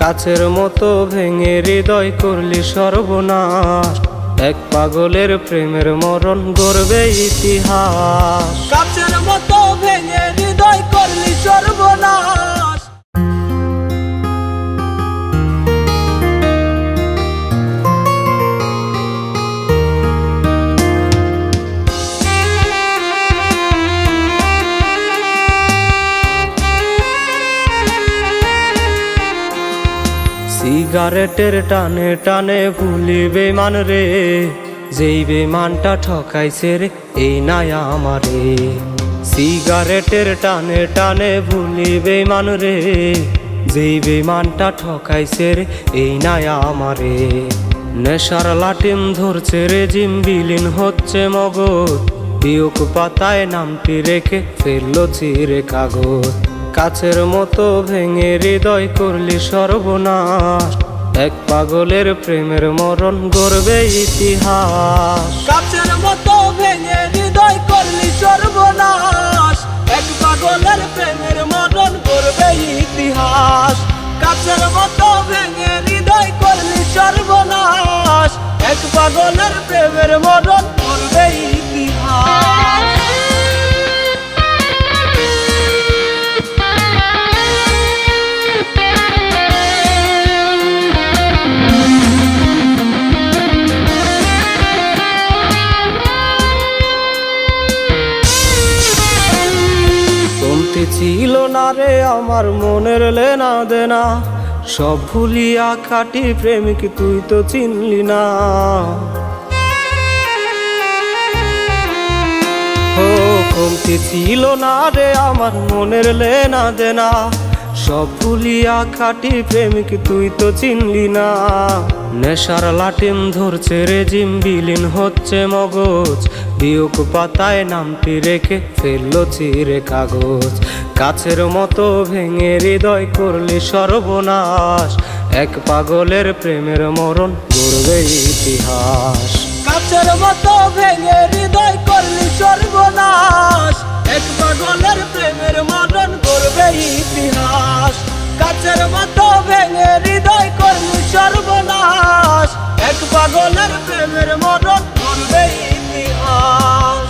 কাছের মতো ভেঙে হৃদয় করলি সর্বনাশ। এক পাগলের প্রেমের মরণ গড়বে ইতিহাস। কাছের মতো ভেঙে হৃদয় করলি সর্বনাশ। সিগারেটের টানে টানে ভুলি বেমান রে, যেই বেমানটা ঠকাইছে রে এই নাই আমারে। সিগারেটের টানে টানে ভুলি বেমান রে, যেই বেমানটা ঠকাইছে রে এই নাই আমারে। নেশার লাটিম ধরছে রে জিম, বিলীন হচ্ছে মগজ, বিয়োগ পাতায় নামটি রেখে ফেললো চিরে কাগজ। কাছের মতো ভেঙে হৃদয় করলি সর্বনাশ। এক পাগলের প্রেমের মরণ গড়বে ইতিহাস। কাছের মতো ভেঙে হৃদয় করলি সর্বনাশ। এক পাগলের প্রেমের মরণ গড়বে ইতিহাস। কাছের মতো ভেঙে হৃদয় করলি সর্বনাশ। এক পাগলের প্রেমের মরণ গড়বে ইতিহাস। ছিল না রে আমার মনের লেনা দেনা, সব ভুলিয়া খাটি প্রেমিক তুই তো চিনলি না। ও কমতি ছিল না রে আমার মনের লেনা দেনা, সব ভুলিয়া খাটি প্রেমিক তুই তো চিনলি না। নেশার লাটিম ধরছে রে জিম, বিলীন হচ্ছে মগজ, বিয়োগ পাতায় নামটি রেখে ফেললো চিরে কাগজ। কাছের মতো ভেঙে হৃদয় করলি সর্বনাশ। এক পাগলের প্রেমের মরণ গড়বে ইতিহাস। কাছের মতো ভেঙে হৃদয় করলি সর্বনাশ। এক পাগলের প্রেমের মরণ গড়বে ইতিহাস। কাছের মতো ভেঙে হৃদয় করলি সর্বনাশ। এক পাগলের প্রেমের মরণ গড়বে ইতিহাস।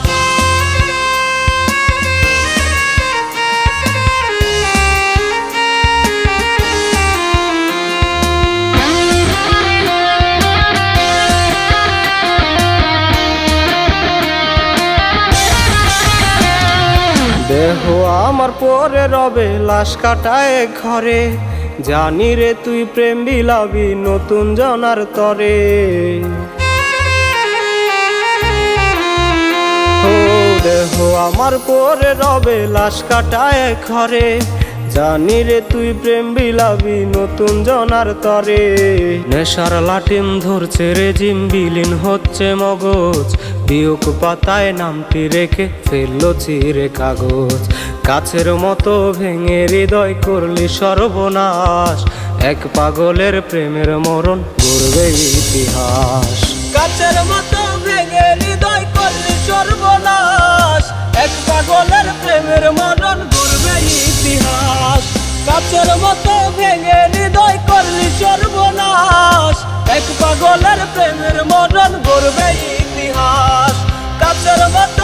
দেহ আমার পরে রবে লাশ কাটায় ঘরে, জানি রে তুই প্রেম বিলাবি নতুন জনার তরে। ও দেহ আমার পরে রবে লাশ কাটায় ঘরে, জানি রে তুই প্রেম বিলাবি নতুন জনার তরে। নেশার লাটিম ধরছে রে জিম, বিলীন হচ্ছে মগজ, বিয়োগ পাতায় নামটি রেখে ফেললো চিরে কাগজ। কাছের মতো ভেঙে হৃদয় করলি সর্বনাশ। এক পাগলের প্রেমের মরণ গড়বে ইতিহাস। কাছের মতো ভেঙে হৃদয় করলি সর্বনাশ। এক পাগলের প্রেমের মরণ গড়বে ইতিহাস। কাছের মতো ভেঙে হৃদয় করলি সর্বনাশ। এক পাগলের প্রেমের মরণ গড়বে ইতিহাস। কাছের মতো